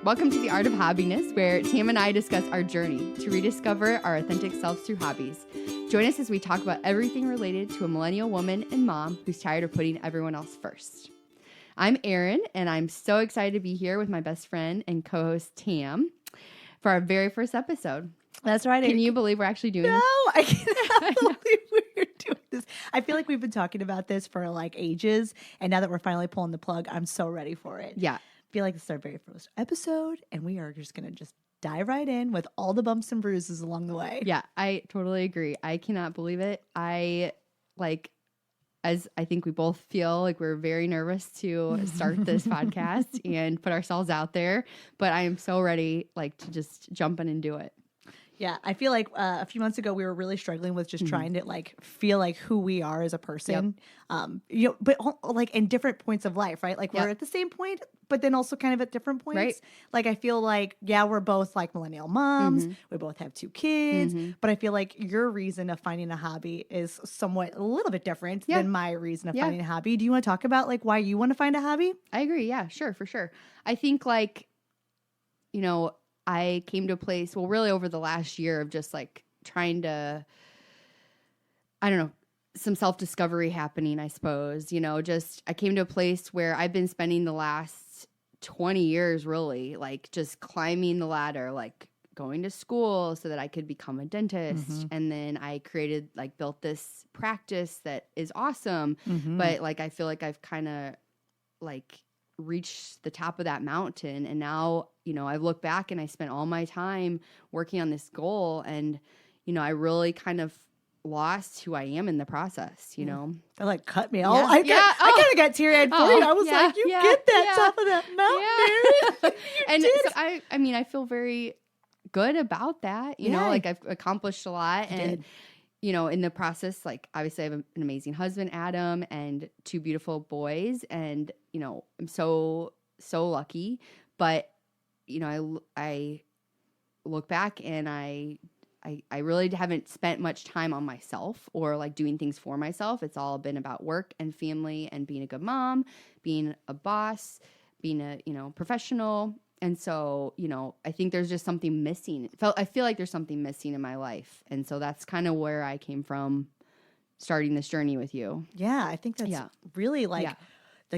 Welcome to the Art of Hobbiness, where Tam and I discuss our journey to rediscover our authentic selves through hobbies. Join us as we talk about everything related to a millennial woman and mom who's tired of putting everyone else first. I'm Erin, and I'm so excited to be here with my best friend and co-host Tam for our very first episode. That's right. Can you believe we're actually doing this? No, I cannot believe we're doing this. I feel like we've been talking about this for like ages, and now that we're finally pulling the plug, I'm so ready for it. Yeah. I feel like this is our very first episode, and we are just going to just dive right in with all the bumps and bruises along the way. Yeah, I totally agree. I cannot believe it. As I think we both feel like we're very nervous to start this podcast and put ourselves out there, but I am so ready to just jump in and do it. Yeah, I feel like a few months ago we were really struggling with just trying to feel like who we are as a person. Yep. But in different points of life, right? Like we're at the same point, but then also kind of at different points. Right. Like I feel like, we're both like millennial moms. We both have 2 kids, but I feel like your reason of finding a hobby is somewhat a little bit different than my reason of finding a hobby. Do you want to talk about why you want to find a hobby? I agree. Yeah, sure, for sure. I think I came to a place, really over the last year of just trying to, some self-discovery happening, I suppose. I came to a place where I've been spending the last 20 years really just climbing the ladder, going to school so that I could become a dentist. And then I built this practice that is awesome. But I feel like I've kind of reached the top of that mountain, and now I look back and I spent all my time working on this goal, and I really kind of lost who I am in the process. That cut me off. I kind of got teary-eyed for you. I was you get that top of that mountain, Mary. So I feel very good about that. I've accomplished a lot, and in the process, obviously I have an amazing husband, Adam, and 2 beautiful boys. And, I'm so lucky, but, I look back and I really haven't spent much time on myself or doing things for myself. It's all been about work and family and being a good mom, being a boss, being a, professional. And so, I think there's just something missing. I feel like there's something missing in my life. And so that's kind of where I came from starting this journey with you. Yeah, I think that's really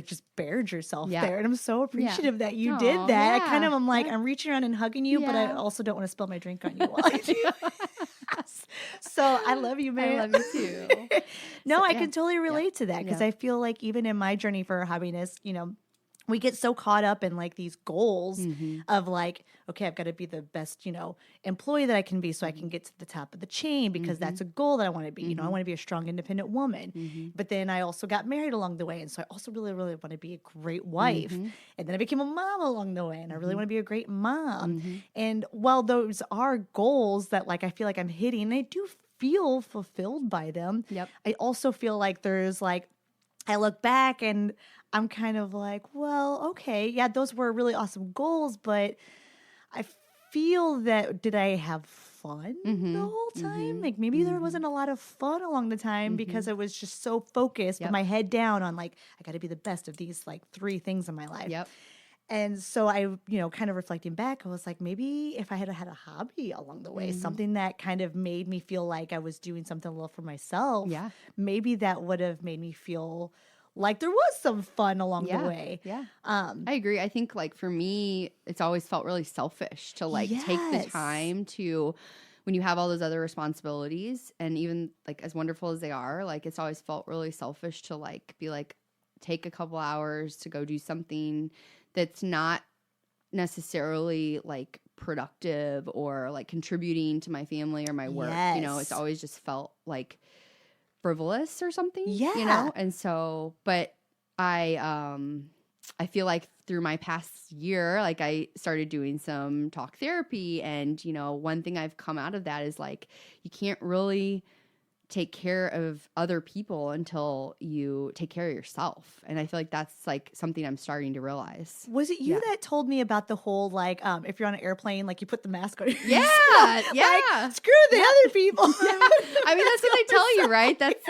just bared yourself there. And I'm so appreciative that you did that. Yeah. I kind of am I'm reaching around and hugging you, but I also don't want to spill my drink on you while I do. So I love you, man. I love you too. I can totally relate to that because I feel like even in my journey for hobbiness, we get so caught up in these goals of okay, I've got to be the best, employee that I can be so I can get to the top of the chain because that's a goal that I want to be. I want to be a strong, independent woman. But then I also got married along the way. And so I also really, really want to be a great wife. And then I became a mom along the way and I really want to be a great mom. And while those are goals that I feel like I'm hitting, and I do feel fulfilled by them. I also feel like there's I look back and I'm kind of well, okay, those were really awesome goals, but I feel that did I have fun the whole time? Maybe there wasn't a lot of fun along the time because I was just so focused with my head down on I got to be the best of these 3 things in my life. And so I, kind of reflecting back, I was maybe if I had had a hobby along the way, something that kind of made me feel like I was doing something a little for myself, maybe that would have made me feel like there was some fun along the way. I agree. I think for me, it's always felt really selfish to take the time to, when you have all those other responsibilities, and even as wonderful as they are, it's always felt really selfish to be take a couple hours to go do something that's not necessarily productive or contributing to my family or my work. It's always just felt frivolous or something, and so, but I feel through my past year, I started doing some talk therapy, and one thing I've come out of that is you can't really take care of other people until you take care of yourself. And I feel like that's something I'm starting to realize. Was it you that told me about the whole if you're on an airplane, you put the mask on? Yeah. Screw the other people. I mean, that's what they tell you, right? That's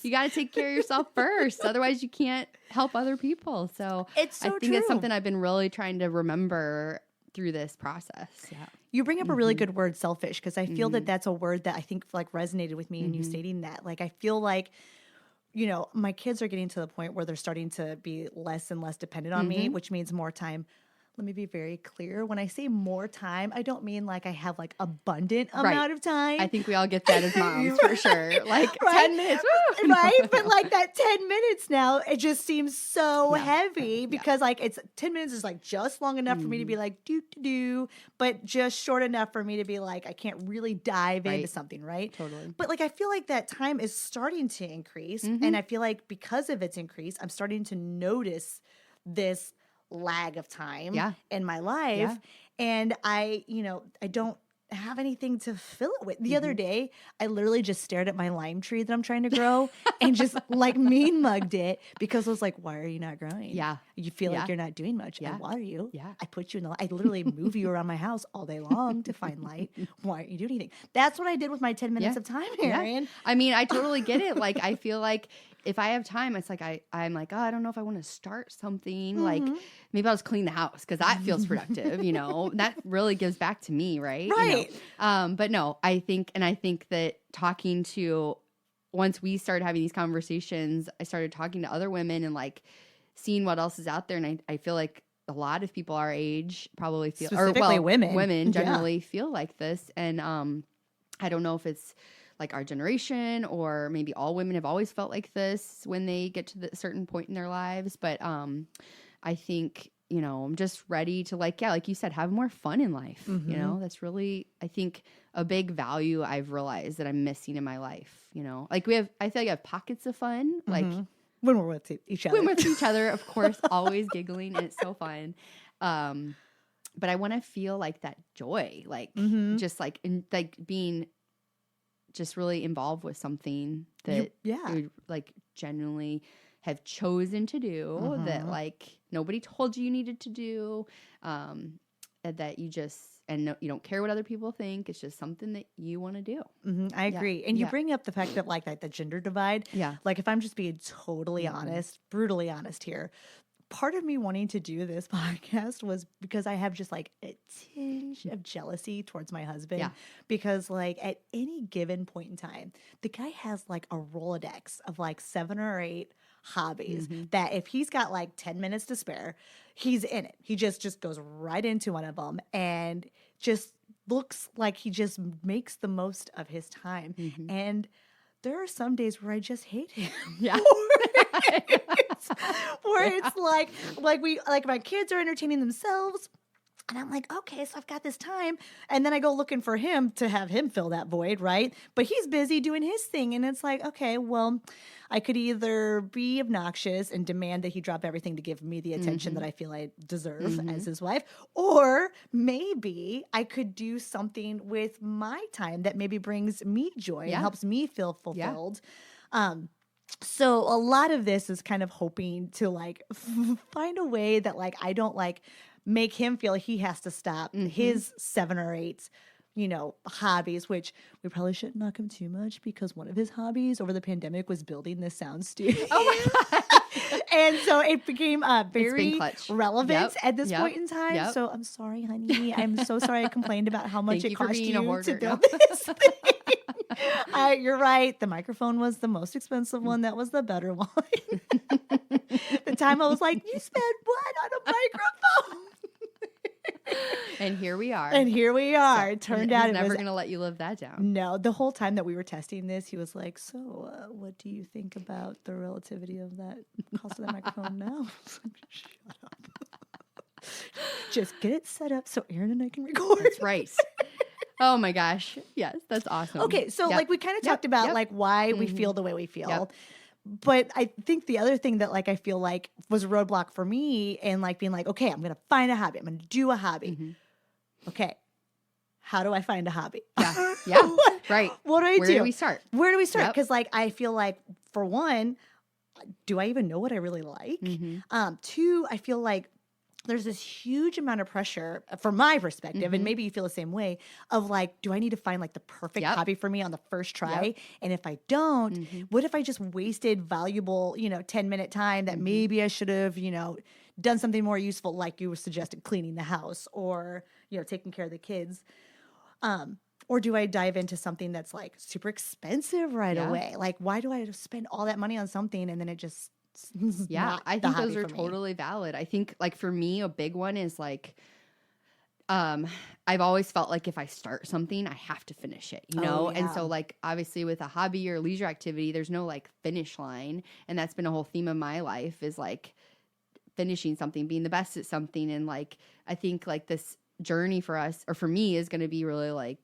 you got to take care of yourself first. Otherwise you can't help other people. So it's so I think that's something I've been really trying to remember through this process. Yeah. You bring up a really good word, selfish, because I feel that that's a word that I think like resonated with me in you stating that. Like, I feel like, you know, my kids are getting to the point where they're starting to be less and less dependent on me, which means more time. Let me be very clear. When I say more time, I don't mean like I have like abundant amount of time. I think we all get that as moms for sure. Like 10 minutes. Woo! Right? But like that 10 minutes now, it just seems so heavy because like it's 10 minutes is like just long enough for me to be like do, but just short enough for me to be like, I can't really dive into something, right? Totally. But like, I feel like that time is starting to increase. And I feel like because of its increase, I'm starting to notice this lag of time in my life. And I don't have anything to fill it with. The other day, I literally just stared at my lime tree that I'm trying to grow and just like mean mugged it because I was like, why are you not growing? Yeah. You feel like you're not doing much. Yeah. I water you. Yeah. I put you in the I literally move you around my house all day long to find light. Why aren't you doing anything? That's what I did with my 10 minutes of time, Erin. I mean, I totally get it. Like, I feel like if I have time, it's like I'm like, oh, I don't know if I want to start something. Like, maybe I'll just clean the house because that feels productive. You know, that really gives back to me, right? Right. You know? But no, I think that talking to once we started having these conversations, I started talking to other women and like seeing what else is out there, and I feel like a lot of people our age probably feel, specifically women generally feel like this, and I don't know if it's like our generation or maybe all women have always felt like this when they get to the certain point in their lives. But I think, you know, I'm just ready to like you said, have more fun in life. You know, that's really, I think, a big value I've realized that I'm missing in my life. You know, like I feel like I have pockets of fun, like when we're with each other. When we're with each other, of course, always giggling and it's so fun. But I want to feel like that joy, like just like like being just really involved with something that you like genuinely have chosen to do that like nobody told you needed to do, that you just you don't care what other people think. It's just something that you want to do. I agree. And you bring up the fact that like the gender divide. Yeah. Like if I'm just being totally honest, brutally honest here, part of me wanting to do this podcast was because I have just like a tinge of jealousy towards my husband. Yeah. Because like at any given point in time, the guy has like a Rolodex of like 7 or 8 hobbies that if he's got like 10 minutes to spare, he's in it. He just goes right into one of them and just looks like he just makes the most of his time. And there are some days where I just hate him. Yeah. Where it's like my kids are entertaining themselves. And I'm like, okay, so I've got this time. And then I go looking for him to have him fill that void, right? But he's busy doing his thing. And it's like, okay, well, I could either be obnoxious and demand that he drop everything to give me the attention that I feel I deserve as his wife. Or maybe I could do something with my time that maybe brings me joy and helps me feel fulfilled. So a lot of this is kind of hoping to like find a way that like I don't like make him feel he has to stop his 7 or 8, you know, hobbies, which we probably shouldn't knock him too much because one of his hobbies over the pandemic was building this sound studio. Oh my God. And so it became very relevant at this point in time. So I'm sorry, honey. I'm so sorry I complained about how much it cost you to build this thing. You're right. The microphone was the most expensive one. That was the better one. The time I was like, you spent what on a microphone? And here we are. So, it turned out he's never going to let you live that down. No, the whole time that we were testing this, he was like, so what do you think about the relativity of that cost of that microphone now? Shut up. Just get it set up so Erin and I can record. That's right. Oh my gosh. Yes, that's awesome. Okay, so like we kind of talked about like why we feel the way we feel. But I think the other thing that like I feel like was a roadblock for me and like being like, okay, I'm going to find a hobby. I'm going to do a hobby. Okay. How do I find a hobby? Yeah. Right. What do I do? Where do we start? Because like I feel like for one, do I even know what I really like? 2, I feel like there's this huge amount of pressure from my perspective, and maybe you feel the same way, of like, do I need to find like the perfect hobby for me on the first try? And if I don't, what if I just wasted valuable, 10-minute time that maybe I should have, done something more useful, like you were suggesting, cleaning the house or, taking care of the kids. Or do I dive into something that's like super expensive right away? Like, why do I spend all that money on something and then it just I think those are totally valid. I think like for me, a big one is like, I've always felt like if I start something, I have to finish it, And so like, obviously with a hobby or leisure activity, there's no like finish line. And that's been a whole theme of my life is like finishing something, being the best at something. And like, I think like this journey for us or for me is going to be really like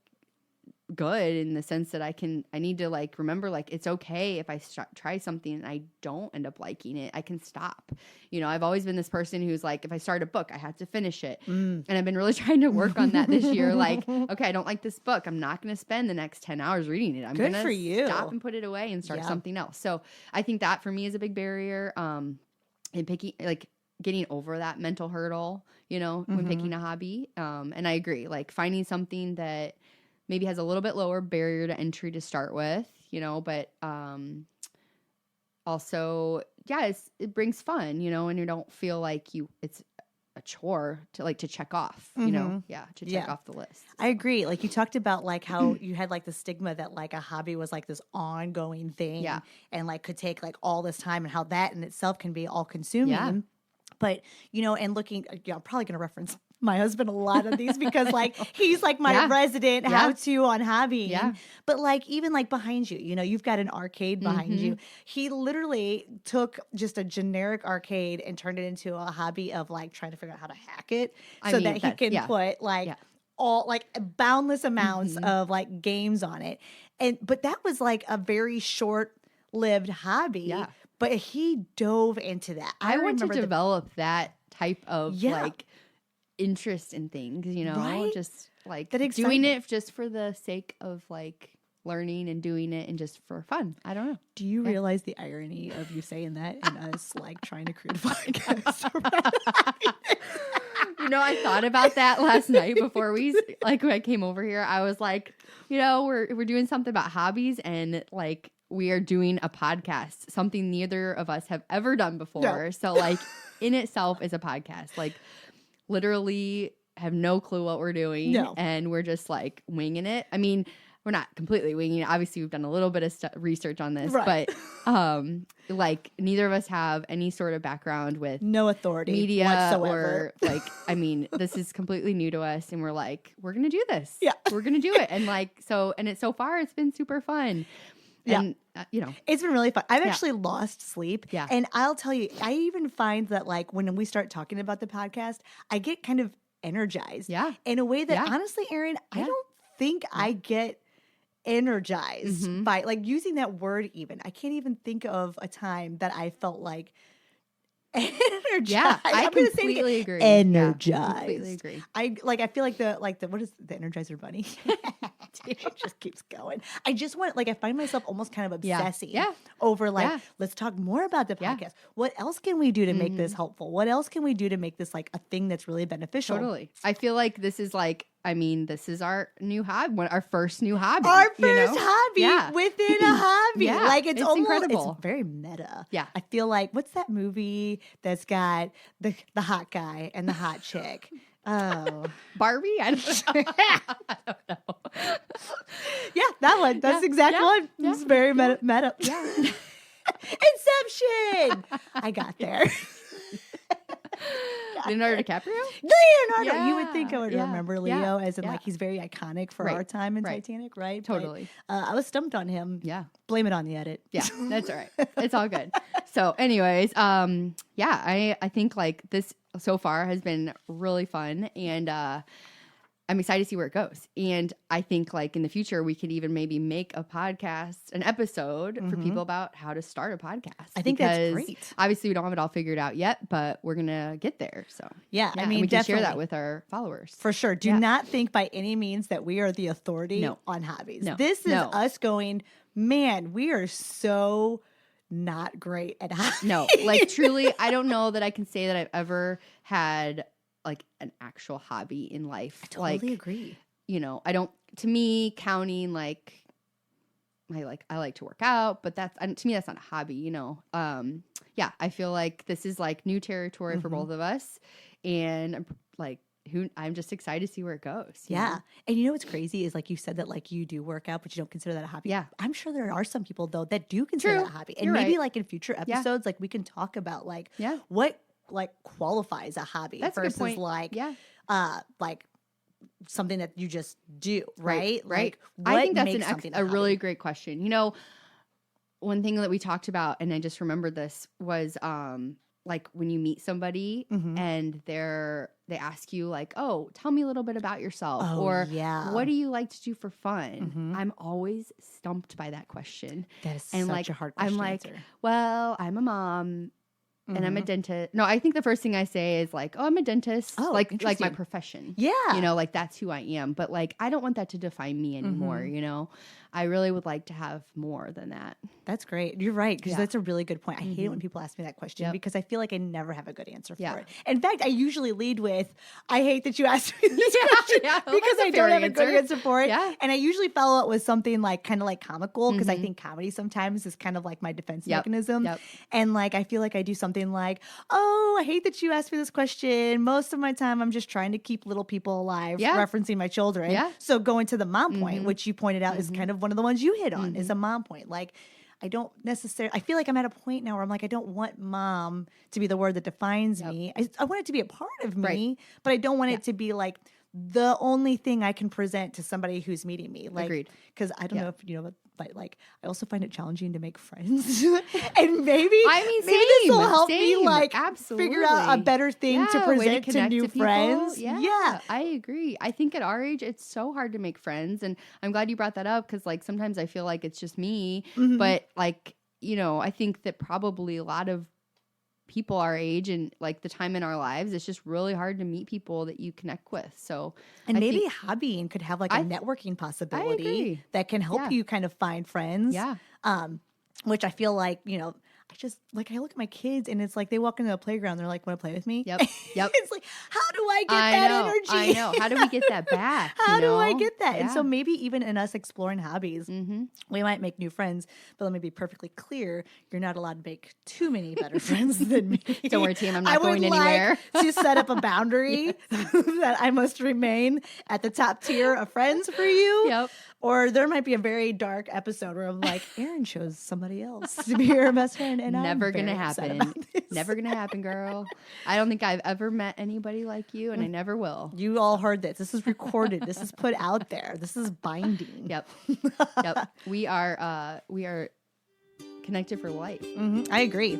good in the sense that I need to like remember like it's okay if I try something and I don't end up liking it, I can stop. I've always been this person who's like, if I start a book, I have to finish it. And I've been really trying to work on that this year. Like, okay, I don't like this book. I'm not going to spend the next 10 hours reading it. I'm going to stop and put it away and start something else. So I think that for me is a big barrier in picking, like getting over that mental hurdle, when picking a hobby. And I agree, like finding something that maybe has a little bit lower barrier to entry to start with, but also, it brings fun, and you don't feel like it's a chore to check off, to check off the list. So. I agree. Like you talked about like how you had like the stigma that like a hobby was like this ongoing thing and like could take like all this time and how that in itself can be all consuming. Yeah. But, and looking, I'm probably going to reference my husband a lot of these because like he's like my resident how-to on hobbying. Yeah. But like even like behind you, you've got an arcade behind you. He literally took just a generic arcade and turned it into a hobby of like trying to figure out how to hack it that he can put like all like boundless amounts of like games on it. But that was like a very short-lived hobby. Yeah. But he dove into that. I want to develop that type of like interest in things, right? Just like doing it just for the sake of like learning and doing it and just for fun. I don't know. Do you realize the irony of you saying that and us like trying to create a podcast? I thought about that last night before when I came over here. I was like, we're doing something about hobbies and like we are doing a podcast, something neither of us have ever done before. No. So like in itself is a podcast. Like literally have no clue what we're doing. No. And we're just like winging it. I mean, we're not completely winging it. Obviously we've done a little bit of research on this, right. But like neither of us have any sort of background with no authority media whatsoever. Or like, I mean, this is completely new to us and we're like, we're going to do this. Yeah. We're going to do it. And like, so far it's been super fun. And, it's been really fun. I've actually lost sleep. Yeah. And I'll tell you, I even find that like when we start talking about the podcast, I get kind of energized. Yeah. In a way that honestly, Erin, I don't think I get energized by like using that word even. I can't even think of a time that I felt like energized. Yeah, I completely agree. Energized. Yeah, completely agree. I feel like the what is the Energizer Bunny? It just keeps going. I just want I find myself almost kind of obsessing over let's talk more about the podcast. What else can we do to make this helpful? What else can we do to make this like a thing that's really beneficial? Totally. I feel like this is this is our new hobby, our first new hobby. Our first hobby within a hobby. Yeah, like it's almost incredible. It's very meta. Yeah. I feel like what's that movie that's got the hot guy and the hot chick? Oh, Barbie? I don't know. Yeah, that one. That's the exact one. Yeah. It's very meta. Yeah. Inception. I got there. Leonardo DiCaprio? Leonardo. Yeah. You would think I would remember Leo as in like he's very iconic for our time in Titanic, right? Totally. But, I was stumped on him. Yeah. Blame it on the edit. Yeah, that's all right. It's all good. So anyways, I think like this so far has been really fun and I'm excited to see where it goes. And I think like in the future, we could even maybe make a podcast, an episode for people about how to start a podcast. I think that's great. Obviously we don't have it all figured out yet, but we're going to get there. So yeah, I mean, we can share that with our followers. For sure. Do not think by any means that we are the authority on hobbies. No. This is us going, man, we are so not great at hobbies. No, like truly, I don't know that I can say that I've ever had like an actual hobby in life. I totally agree. I don't, to me, counting like I like to work out, but to me, that's not a hobby, you know? Yeah, I feel like this is like new territory for both of us. And I'm just excited to see where it goes. Yeah. Know? And you know what's crazy is like you said that like you do work out, but you don't consider that a hobby. Yeah. I'm sure there are some people though that do consider that a hobby. And maybe like in future episodes, like we can talk about like what like qualifies a hobby versus like like something that you just do, right? Right. Like what I think that's makes a really great question. You know, one thing that we talked about, and I just remembered this, was like when you meet somebody and they ask you like, oh, tell me a little bit about yourself, or what do you like to do for fun? I'm always stumped by that question. That is such a hard question. I'm like, to answer. well, I'm a mom. And I'm a dentist. No, I think the first thing I say is like, oh, I'm a dentist. Oh, like my profession. Yeah. You know, like that's who I am. But like, I don't want that to define me anymore, you know? I really would like to have more than that. That's great. You're right. Because that's a really good point. I hate it when people ask me that question because I feel like I never have a good answer for it. In fact, I usually lead with, I hate that you asked me this question because I don't have a good answer for it. Yeah. And I usually follow up with something like kind of like comical because I think comedy sometimes is kind of like my defense mechanism. And like, I feel like I do something like, oh, I hate that you asked me this question. Most of my time, I'm just trying to keep little people alive, referencing my children. Yeah. So going to the mom point, which you pointed out is kind of one of the ones you hit on, is a mom point. Like, I don't necessarily, I feel like I'm at a point now where I'm like, I don't want mom to be the word that defines me. I want it to be a part of me, but I don't want it to be like the only thing I can present to somebody who's meeting me. Like, because I don't know if you know, but like, I also find it challenging to make friends. And maybe this will help me like figure out a better thing to present to new friends. Yeah, I agree. I think at our age, it's so hard to make friends. And I'm glad you brought that up because like sometimes I feel like it's just me. But like, you know, I think that probably a lot of people our age and like the time in our lives, it's just really hard to meet people that you connect with. So, and maybe hobbying could have like a networking possibility that can help you kind of find friends. Yeah. Which I feel like, you know, I just like, I look at my kids and it's like they walk into a playground. They're like, want to play with me? Yep. It's like, how do I get that energy? I know. How do we get that back? How do I get that? And so maybe even in us exploring hobbies, we might make new friends, but let me be perfectly clear. You're not allowed to make too many better friends than me. Don't worry, team. I'm not going anywhere. To set up a boundary that I must remain at the top tier of friends for you. Yep. Or there might be a very dark episode where I'm like, Erin chose somebody else to be her best friend. And never going to happen. Never going to happen, girl. I don't think I've ever met anybody like you, and I never will. You all heard this. This is recorded. This is put out there. This is binding. Yep. We are connected for life. I agree.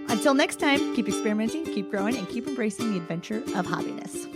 Until next time, keep experimenting, keep growing, and keep embracing the adventure of hobbiness.